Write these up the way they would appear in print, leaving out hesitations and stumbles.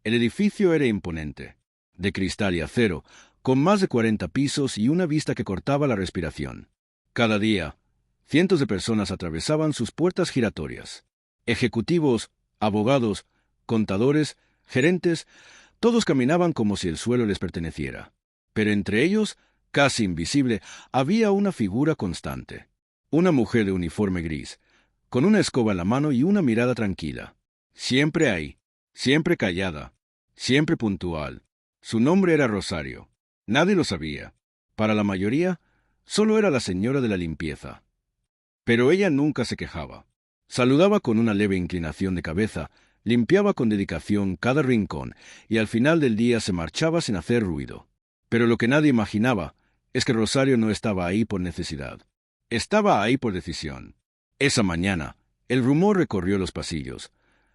El edificio era imponente, de cristal y acero, con más de 40 pisos y una vista que cortaba la respiración. Cada día, cientos de personas atravesaban sus puertas giratorias. Ejecutivos, abogados, contadores, gerentes, todos caminaban como si el suelo les perteneciera. Pero entre ellos, casi invisible, había una figura constante. Una mujer de uniforme gris, con una escoba en la mano y una mirada tranquila. Siempre ahí, siempre callada, siempre puntual. Su nombre era Rosario. Nadie lo sabía. Para la mayoría, solo era la señora de la limpieza. Pero ella nunca se quejaba. Saludaba con una leve inclinación de cabeza, limpiaba con dedicación cada rincón y al final del día se marchaba sin hacer ruido. Pero lo que nadie imaginaba es que Rosario no estaba ahí por necesidad. Estaba ahí por decisión. Esa mañana, el rumor recorrió los pasillos.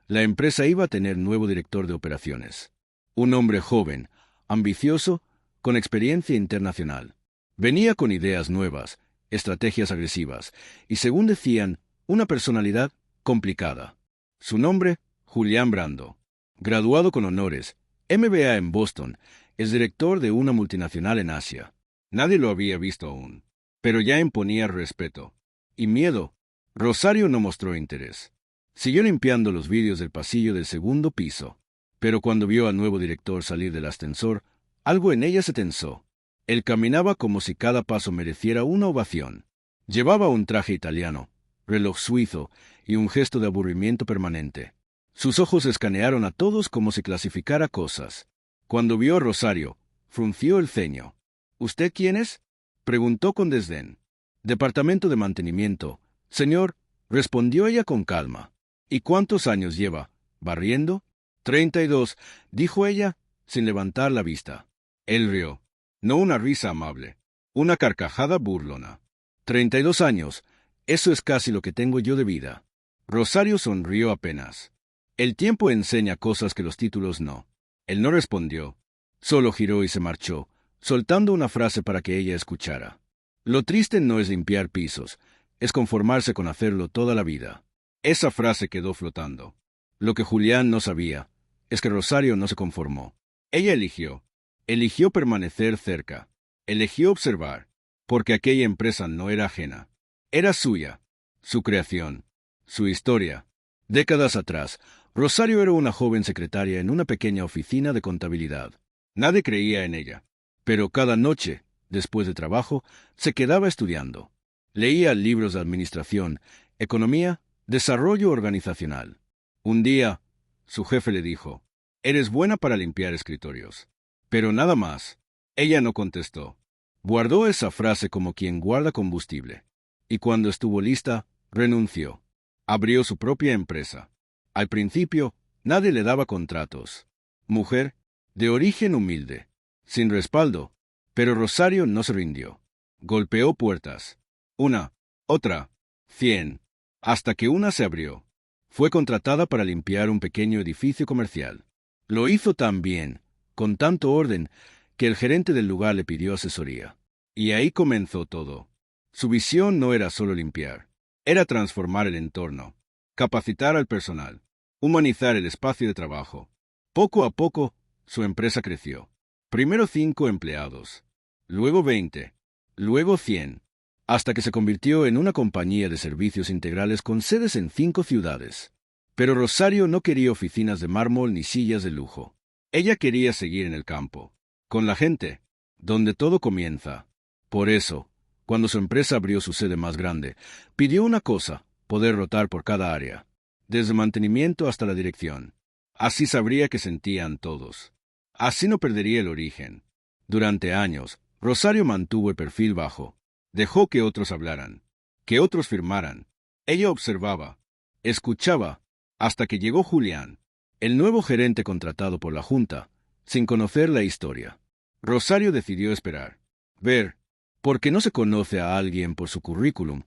La empresa iba a tener nuevo director de operaciones. Un hombre joven, ambicioso, con experiencia internacional. Venía con ideas nuevas, estrategias agresivas y, según decían, una personalidad complicada. Su nombre, Julián Brando. Graduado con honores, MBA en Boston, es director de una multinacional en Asia. Nadie lo había visto aún, pero ya imponía respeto. Y miedo. Rosario no mostró interés. Siguió limpiando los vidrios del pasillo del segundo piso, pero cuando vio al nuevo director salir del ascensor, algo en ella se tensó. Él caminaba como si cada paso mereciera una ovación. Llevaba un traje italiano, reloj suizo y un gesto de aburrimiento permanente. Sus ojos escanearon a todos como si clasificara cosas. Cuando vio a Rosario, frunció el ceño. ¿Usted quién es?, preguntó con desdén. Departamento de mantenimiento, señor, respondió ella con calma. ¿Y cuántos años lleva barriendo? 32, dijo ella, sin levantar la vista. Él rió. No una risa amable, una carcajada burlona. 32 años, eso es casi lo que tengo yo de vida. Rosario sonrió apenas. El tiempo enseña cosas que los títulos no. Él no respondió. Solo giró y se marchó, soltando una frase para que ella escuchara. Lo triste no es limpiar pisos, es conformarse con hacerlo toda la vida. Esa frase quedó flotando. Lo que Julián no sabía es que Rosario no se conformó. Ella eligió permanecer cerca, eligió observar, porque aquella empresa no era ajena. Era suya, su creación, su historia. Décadas atrás, Rosario era una joven secretaria en una pequeña oficina de contabilidad. Nadie creía en ella, pero cada noche, después de trabajo, se quedaba estudiando. Leía libros de administración, economía, desarrollo organizacional. Un día, su jefe le dijo: «Eres buena para limpiar escritorios». Pero nada más. Ella no contestó. Guardó esa frase como quien guarda combustible. Y cuando estuvo lista, renunció. Abrió su propia empresa. Al principio, nadie le daba contratos. Mujer, de origen humilde, sin respaldo. Pero Rosario no se rindió. Golpeó puertas. Una, otra, 100, hasta que una se abrió. Fue contratada para limpiar un pequeño edificio comercial. Lo hizo tan bien, con tanto orden, que el gerente del lugar le pidió asesoría. Y ahí comenzó todo. Su visión no era solo limpiar, era transformar el entorno, capacitar al personal, humanizar el espacio de trabajo. Poco a poco, su empresa creció. Primero 5 empleados, luego 20, luego 100, hasta que se convirtió en una compañía de servicios integrales con sedes en 5 ciudades. Pero Rosario no quería oficinas de mármol ni sillas de lujo. Ella quería seguir en el campo, con la gente, donde todo comienza. Por eso, cuando su empresa abrió su sede más grande, pidió una cosa: poder rotar por cada área, desde mantenimiento hasta la dirección. Así sabría que sentían todos. Así no perdería el origen. Durante años, Rosario mantuvo el perfil bajo. Dejó que otros hablaran, que otros firmaran. Ella observaba, escuchaba, hasta que llegó Julián, el nuevo gerente contratado por la Junta, sin conocer la historia. Rosario decidió esperar, ver, porque no se conoce a alguien por su currículum,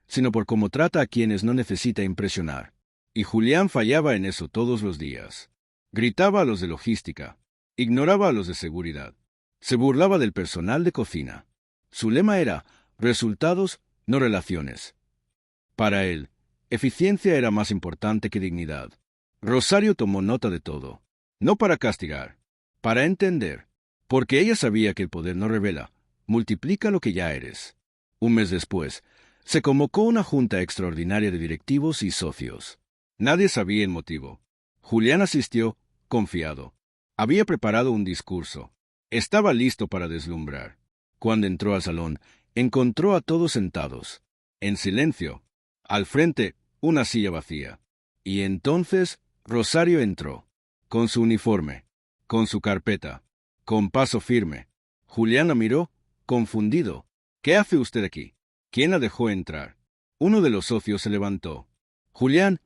sino por cómo trata a quienes no necesita impresionar. Y Julián fallaba en eso todos los días. Gritaba a los de logística, ignoraba a los de seguridad, se burlaba del personal de cocina. Su lema era: resultados, no relaciones. Para él, eficiencia era más importante que dignidad. Rosario tomó nota de todo. No para castigar, para entender, porque ella sabía que el poder no revela, multiplica lo que ya eres. Un mes después, se convocó una junta extraordinaria de directivos y socios. Nadie sabía el motivo. Julián asistió, confiado. Había preparado un discurso. Estaba listo para deslumbrar. Cuando entró al salón, encontró a todos sentados, en silencio. Al frente, una silla vacía. Y entonces, Rosario entró, con su uniforme, con su carpeta, con paso firme. Julián la miró, confundido. ¿Qué hace usted aquí? ¿Quién la dejó entrar? Uno de los socios se levantó. Julián,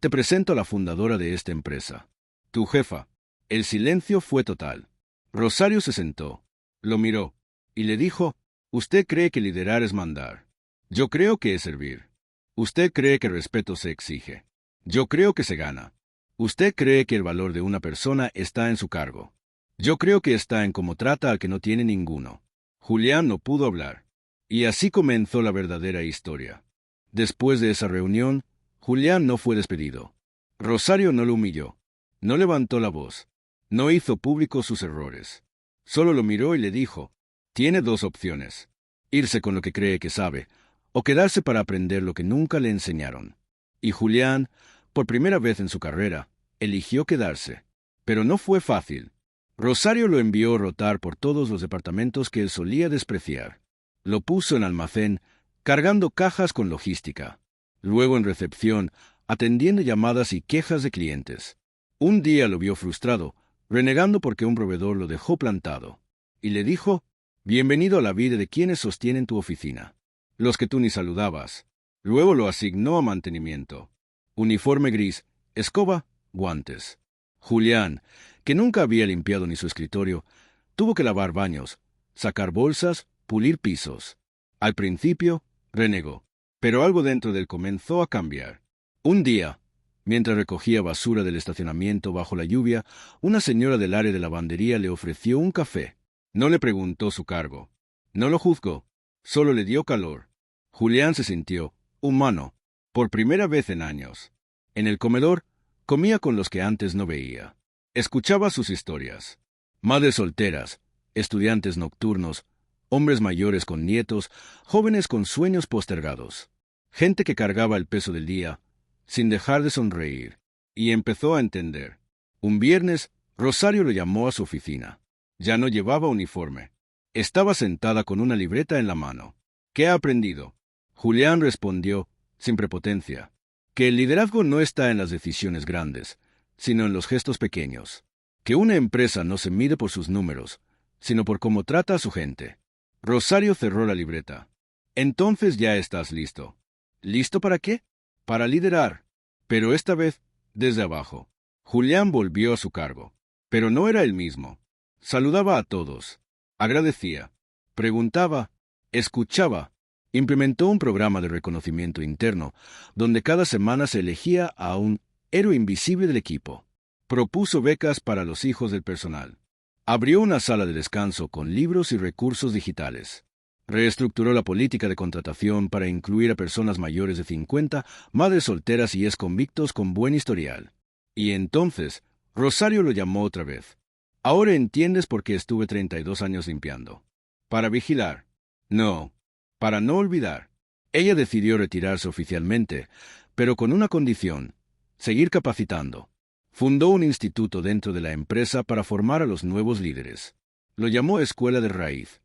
te presento a la fundadora de esta empresa. Tu jefa. El silencio fue total. Rosario se sentó, lo miró, y le dijo, usted cree que liderar es mandar. Yo creo que es servir. Usted cree que respeto se exige. Yo creo que se gana. Usted cree que el valor de una persona está en su cargo. Yo creo que está en cómo trata al que no tiene ninguno. Julián no pudo hablar. Y así comenzó la verdadera historia. Después de esa reunión, Julián no fue despedido. Rosario no lo humilló. No levantó la voz. No hizo públicos sus errores. Solo lo miró y le dijo, tiene dos opciones. Irse con lo que cree que sabe, o quedarse para aprender lo que nunca le enseñaron. Y Julián, por primera vez en su carrera, eligió quedarse. Pero no fue fácil. Rosario lo envió a rotar por todos los departamentos que él solía despreciar. Lo puso en almacén, cargando cajas con logística. Luego en recepción, atendiendo llamadas y quejas de clientes. Un día lo vio frustrado, renegando porque un proveedor lo dejó plantado. Y le dijo, bienvenido a la vida de quienes sostienen tu oficina. Los que tú ni saludabas. Luego lo asignó a mantenimiento. Uniforme gris, escoba, guantes. Julián, que nunca había limpiado ni su escritorio, tuvo que lavar baños, sacar bolsas, pulir pisos. Al principio, renegó, pero algo dentro de él comenzó a cambiar. Un día, mientras recogía basura del estacionamiento bajo la lluvia, una señora del área de lavandería le ofreció un café. No le preguntó su cargo. No lo juzgó. Solo le dio calor. Julián se sintió humano, por primera vez en años. En el comedor, comía con los que antes no veía. Escuchaba sus historias. Madres solteras, estudiantes nocturnos, hombres mayores con nietos, jóvenes con sueños postergados. Gente que cargaba el peso del día, sin dejar de sonreír. Y empezó a entender. Un viernes, Rosario lo llamó a su oficina. Ya no llevaba uniforme. Estaba sentada con una libreta en la mano. ¿Qué ha aprendido? Julián respondió, sin prepotencia, que el liderazgo no está en las decisiones grandes, sino en los gestos pequeños. Que una empresa no se mide por sus números, sino por cómo trata a su gente. Rosario cerró la libreta. Entonces ya estás listo. ¿Listo para qué? Para liderar. Pero esta vez, desde abajo. Julián volvió a su cargo. Pero no era el mismo. Saludaba a todos. Agradecía. Preguntaba. Escuchaba. Implementó un programa de reconocimiento interno, donde cada semana se elegía a un héroe invisible del equipo. Propuso becas para los hijos del personal. Abrió una sala de descanso con libros y recursos digitales. Reestructuró la política de contratación para incluir a personas mayores de 50, madres solteras y exconvictos con buen historial. Y entonces, Rosario lo llamó otra vez. Ahora entiendes por qué estuve 32 años limpiando. Para vigilar. No. Para no olvidar. Ella decidió retirarse oficialmente, pero con una condición: seguir capacitando. Fundó un instituto dentro de la empresa para formar a los nuevos líderes. Lo llamó Escuela de Raíz.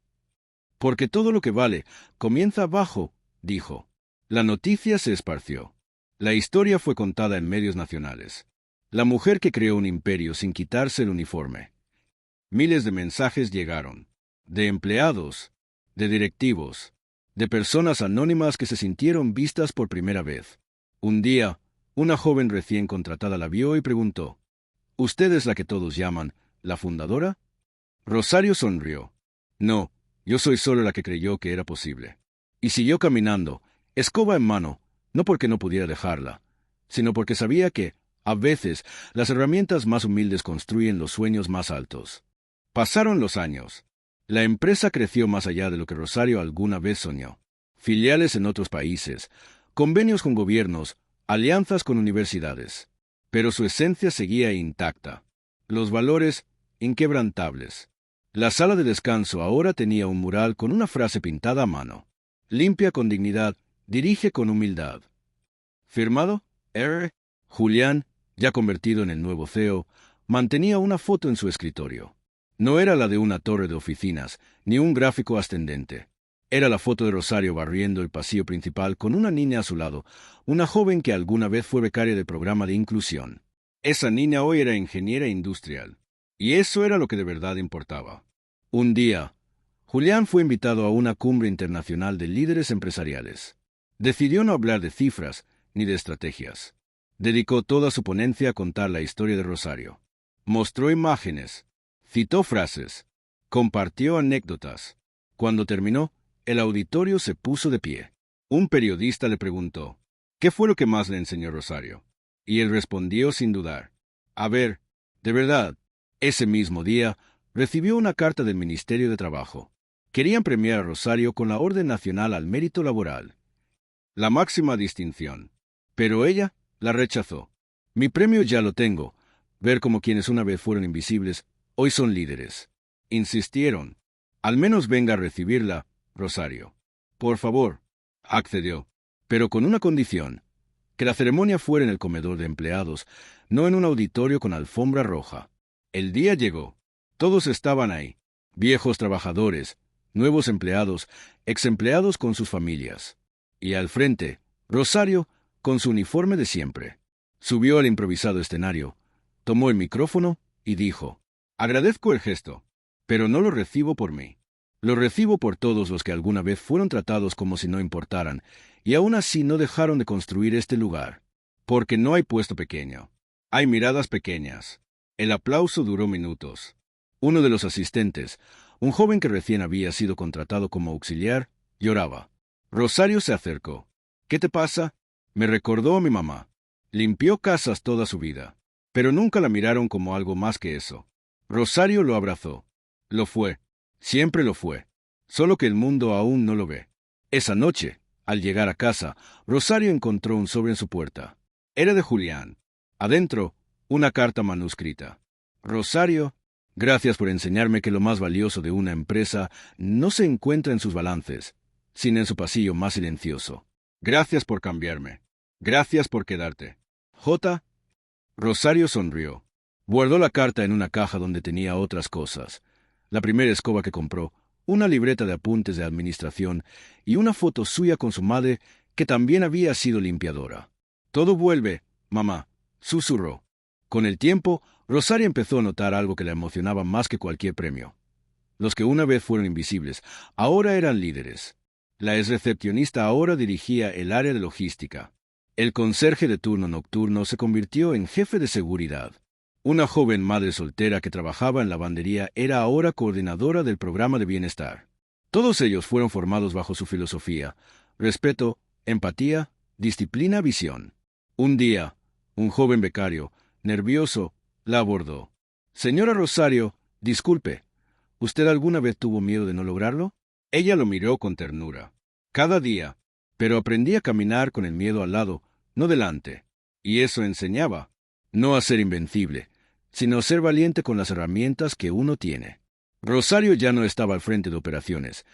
Porque todo lo que vale comienza abajo, dijo. La noticia se esparció. La historia fue contada en medios nacionales. La mujer que creó un imperio sin quitarse el uniforme. Miles de mensajes llegaron. De empleados, de directivos, de personas anónimas que se sintieron vistas por primera vez. Un día, una joven recién contratada la vio y preguntó, ¿usted es la que todos llaman la fundadora? Rosario sonrió. No, yo soy solo la que creyó que era posible. Y siguió caminando, escoba en mano, no porque no pudiera dejarla, sino porque sabía que, a veces, las herramientas más humildes construyen los sueños más altos. Pasaron los años. La empresa creció más allá de lo que Rosario alguna vez soñó. Filiales en otros países, convenios con gobiernos, alianzas con universidades. Pero su esencia seguía intacta. Los valores inquebrantables. La sala de descanso ahora tenía un mural con una frase pintada a mano. Limpia con dignidad, dirige con humildad. Firmado, R. Julián, ya convertido en el nuevo CEO, mantenía una foto en su escritorio. No era la de una torre de oficinas, ni un gráfico ascendente. Era la foto de Rosario barriendo el pasillo principal con una niña a su lado, una joven que alguna vez fue becaria del programa de inclusión. Esa niña hoy era ingeniera industrial. Y eso era lo que de verdad importaba. Un día, Julián fue invitado a una cumbre internacional de líderes empresariales. Decidió no hablar de cifras ni de estrategias. Dedicó toda su ponencia a contar la historia de Rosario. Mostró imágenes, citó frases, compartió anécdotas. Cuando terminó, el auditorio se puso de pie. Un periodista le preguntó, ¿qué fue lo que más le enseñó Rosario? Y él respondió sin dudar, a ver, de verdad. Ese mismo día, recibió una carta del Ministerio de Trabajo. Querían premiar a Rosario con la Orden Nacional al Mérito Laboral, la máxima distinción. Pero ella la rechazó. Mi premio ya lo tengo. Ver cómo quienes una vez fueron invisibles, hoy son líderes. Insistieron. Al menos venga a recibirla, Rosario. Por favor. Accedió. Pero con una condición. Que la ceremonia fuera en el comedor de empleados, no en un auditorio con alfombra roja. El día llegó. Todos estaban ahí. Viejos trabajadores, nuevos empleados, exempleados con sus familias. Y al frente, Rosario, con su uniforme de siempre. Subió al improvisado escenario, tomó el micrófono y dijo, agradezco el gesto, pero no lo recibo por mí. Lo recibo por todos los que alguna vez fueron tratados como si no importaran, y aún así no dejaron de construir este lugar. Porque no hay puesto pequeño. Hay miradas pequeñas. El aplauso duró minutos. Uno de los asistentes, un joven que recién había sido contratado como auxiliar, lloraba. Rosario se acercó. ¿Qué te pasa? Me recordó a mi mamá. Limpió casas toda su vida, pero nunca la miraron como algo más que eso. Rosario lo abrazó. Lo fue. Siempre lo fue. Solo que el mundo aún no lo ve. Esa noche, al llegar a casa, Rosario encontró un sobre en su puerta. Era de Julián. Adentro, una carta manuscrita. Rosario, gracias por enseñarme que lo más valioso de una empresa no se encuentra en sus balances, sino en su pasillo más silencioso. Gracias por cambiarme. Gracias por quedarte. J. Rosario sonrió. Guardó la carta en una caja donde tenía otras cosas. La primera escoba que compró, una libreta de apuntes de administración y una foto suya con su madre, que también había sido limpiadora. Todo vuelve, mamá, susurró. Con el tiempo, Rosario empezó a notar algo que la emocionaba más que cualquier premio. Los que una vez fueron invisibles, ahora eran líderes. La exrecepcionista ahora dirigía el área de logística. El conserje de turno nocturno se convirtió en jefe de seguridad. Una joven madre soltera que trabajaba en lavandería era ahora coordinadora del programa de bienestar. Todos ellos fueron formados bajo su filosofía: respeto, empatía, disciplina, visión. Un día, un joven becario, nervioso, la abordó. Señora Rosario, disculpe, ¿usted alguna vez tuvo miedo de no lograrlo? Ella lo miró con ternura. Cada día, pero aprendí a caminar con el miedo al lado, no delante. Y eso enseñaba, no a ser invencible, sino a ser valiente con las herramientas que uno tiene. Rosario ya no estaba al frente de operaciones,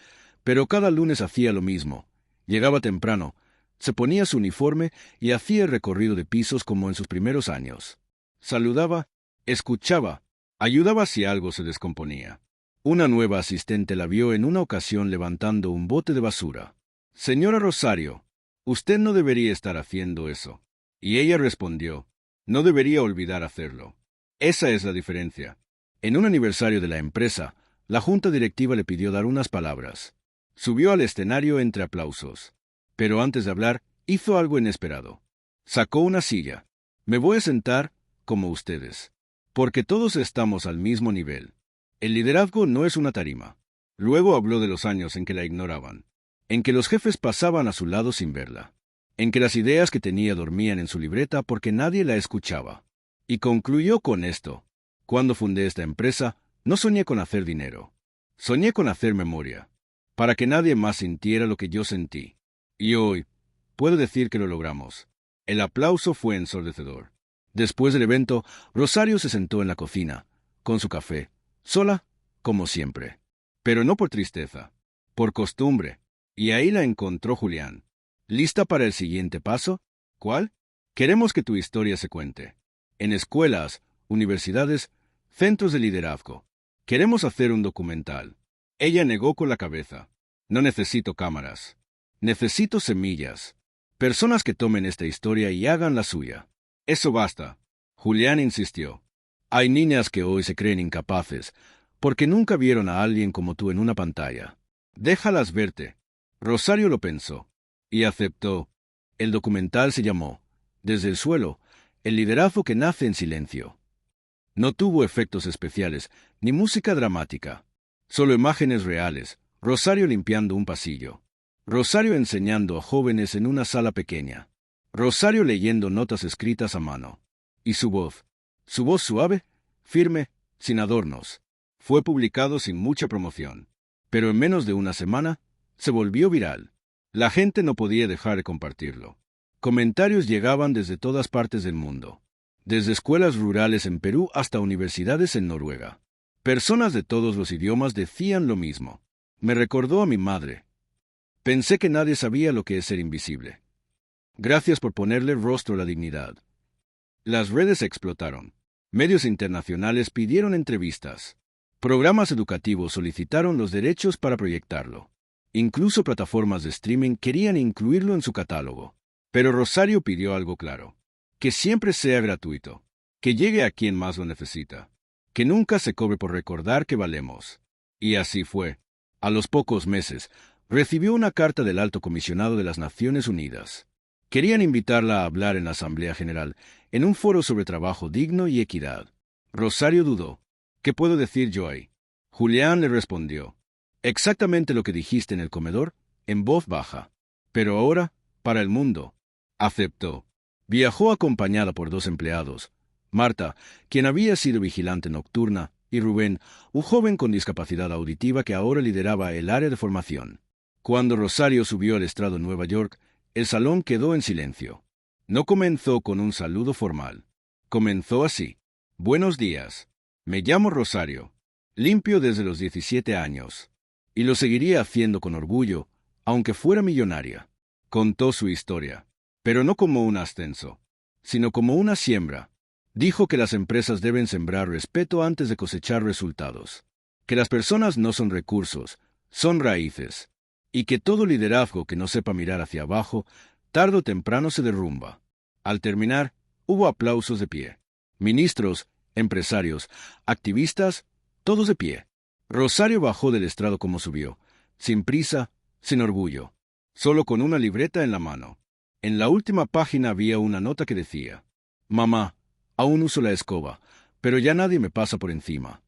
pero cada lunes hacía lo mismo. Llegaba temprano, se ponía su uniforme y hacía el recorrido de pisos como en sus primeros años. Saludaba, escuchaba, ayudaba si algo se descomponía. Una nueva asistente la vio en una ocasión levantando un bote de basura. Señora Rosario, usted no debería estar haciendo eso. Y ella respondió, no debería olvidar hacerlo. Esa es la diferencia. En un aniversario de la empresa, la junta directiva le pidió dar unas palabras. Subió al escenario entre aplausos. Pero antes de hablar, hizo algo inesperado. Sacó una silla. Me voy a sentar como ustedes, porque todos estamos al mismo nivel. El liderazgo no es una tarima. Luego habló de los años en que la ignoraban, en que los jefes pasaban a su lado sin verla, en que las ideas que tenía dormían en su libreta porque nadie la escuchaba. Y concluyó con esto: cuando fundé esta empresa, no soñé con hacer dinero. Soñé con hacer memoria, para que nadie más sintiera lo que yo sentí. Y hoy, puedo decir que lo logramos. El aplauso fue ensordecedor. Después del evento, Rosario se sentó en la cocina, con su café, sola, como siempre. Pero no por tristeza, por costumbre. Y ahí la encontró Julián. ¿Lista para el siguiente paso? ¿Cuál? Queremos que tu historia se cuente. En escuelas, universidades, centros de liderazgo. Queremos hacer un documental. Ella negó con la cabeza. No necesito cámaras. Necesito semillas. Personas que tomen esta historia y hagan la suya. Eso basta. Julián insistió. Hay niñas que hoy se creen incapaces, porque nunca vieron a alguien como tú en una pantalla. Déjalas verte. Rosario lo pensó. Y aceptó. El documental se llamó Desde el suelo, el liderazgo que nace en silencio. No tuvo efectos especiales, ni música dramática. Solo imágenes reales. Rosario limpiando un pasillo. Rosario enseñando a jóvenes en una sala pequeña. Rosario leyendo notas escritas a mano. Y su voz suave, firme, sin adornos. Fue publicado sin mucha promoción. Pero en menos de una semana, se volvió viral. La gente no podía dejar de compartirlo. Comentarios llegaban desde todas partes del mundo. Desde escuelas rurales en Perú hasta universidades en Noruega. Personas de todos los idiomas decían lo mismo. Me recordó a mi madre. Pensé que nadie sabía lo que es ser invisible. Gracias por ponerle rostro a la dignidad. Las redes explotaron. Medios internacionales pidieron entrevistas. Programas educativos solicitaron los derechos para proyectarlo. Incluso plataformas de streaming querían incluirlo en su catálogo. Pero Rosario pidió algo claro. Que siempre sea gratuito. Que llegue a quien más lo necesita. Que nunca se cobre por recordar que valemos. Y así fue. A los pocos meses, recibió una carta del Alto Comisionado de las Naciones Unidas. Querían invitarla a hablar en la Asamblea General, en un foro sobre trabajo digno y equidad. Rosario dudó. ¿Qué puedo decir yo ahí? Julián le respondió. Exactamente lo que dijiste en el comedor, en voz baja. Pero ahora, para el mundo. Aceptó. Viajó acompañada por 2 empleados. Marta, quien había sido vigilante nocturna, y Rubén, un joven con discapacidad auditiva que ahora lideraba el área de formación. Cuando Rosario subió al estrado en Nueva York, el salón quedó en silencio. No comenzó con un saludo formal. Comenzó así. Buenos días. Me llamo Rosario. Limpio desde los 17 años. Y lo seguiría haciendo con orgullo, aunque fuera millonaria. Contó su historia. Pero no como un ascenso, sino como una siembra. Dijo que las empresas deben sembrar respeto antes de cosechar resultados. Que las personas no son recursos, son raíces. Y que todo liderazgo que no sepa mirar hacia abajo, tarde o temprano se derrumba. Al terminar, hubo aplausos de pie. Ministros, empresarios, activistas, todos de pie. Rosario bajó del estrado como subió, sin prisa, sin orgullo, solo con una libreta en la mano. En la última página había una nota que decía: Mamá, aún uso la escoba, pero ya nadie me pasa por encima.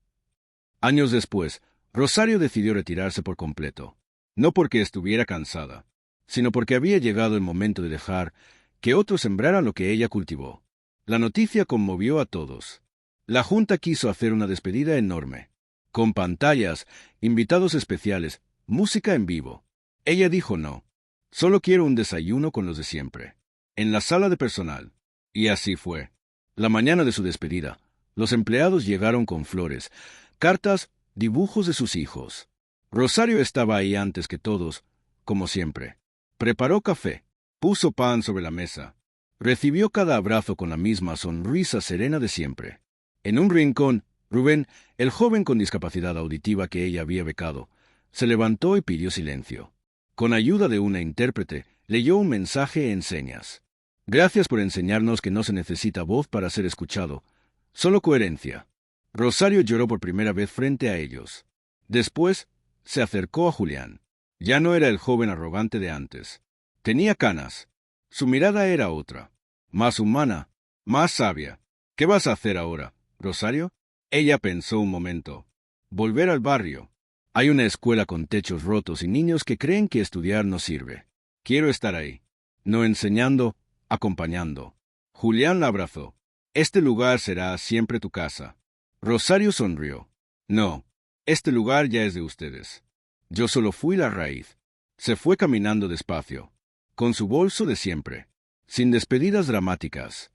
Años después, Rosario decidió retirarse por completo. No porque estuviera cansada, sino porque había llegado el momento de dejar que otros sembraran lo que ella cultivó. La noticia conmovió a todos. La Junta quiso hacer una despedida enorme, con pantallas, invitados especiales, música en vivo. Ella dijo no. Solo quiero un desayuno con los de siempre, en la sala de personal. Y así fue. La mañana de su despedida, los empleados llegaron con flores, cartas, dibujos de sus hijos. Rosario estaba ahí antes que todos, como siempre. Preparó café, puso pan sobre la mesa. Recibió cada abrazo con la misma sonrisa serena de siempre. En un rincón, Rubén, el joven con discapacidad auditiva que ella había becado, se levantó y pidió silencio. Con ayuda de una intérprete, leyó un mensaje en señas. Gracias por enseñarnos que no se necesita voz para ser escuchado, solo coherencia. Rosario lloró por primera vez frente a ellos. Después, se acercó a Julián. Ya no era el joven arrogante de antes. Tenía canas. Su mirada era otra, más humana, más sabia. ¿Qué vas a hacer ahora, Rosario? Ella pensó un momento. Volver al barrio. Hay una escuela con techos rotos y niños que creen que estudiar no sirve. Quiero estar ahí. No enseñando, acompañando. Julián la abrazó. Este lugar será siempre tu casa. Rosario sonrió. No, este lugar ya es de ustedes. Yo solo fui la raíz. Se fue caminando despacio, con su bolso de siempre, sin despedidas dramáticas.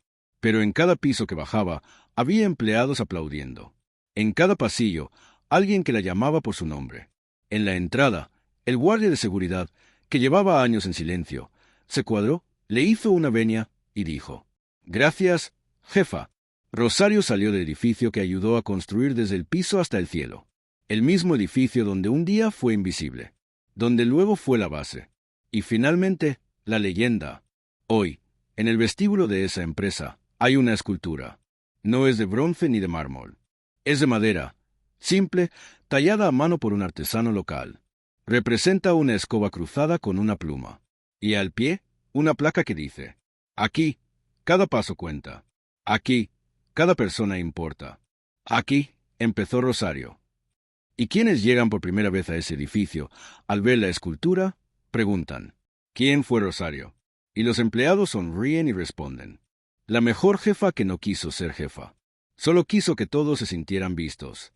Pero en cada piso que bajaba, había empleados aplaudiendo. En cada pasillo, alguien que la llamaba por su nombre. En la entrada, el guardia de seguridad, que llevaba años en silencio, se cuadró, le hizo una venia y dijo: «Gracias, jefa». Rosario salió del edificio que ayudó a construir desde el piso hasta el cielo. El mismo edificio donde un día fue invisible, donde luego fue la base. Y finalmente, la leyenda. Hoy, en el vestíbulo de esa empresa, hay una escultura. No es de bronce ni de mármol. Es de madera, simple, tallada a mano por un artesano local. Representa una escoba cruzada con una pluma. Y al pie, una placa que dice: «Aquí, cada paso cuenta. Aquí, cada persona importa». Aquí empezó Rosario. Y quienes llegan por primera vez a ese edificio, al ver la escultura, preguntan: «¿Quién fue Rosario?». Y los empleados sonríen y responden: «La mejor jefa que no quiso ser jefa. Solo quiso que todos se sintieran vistos».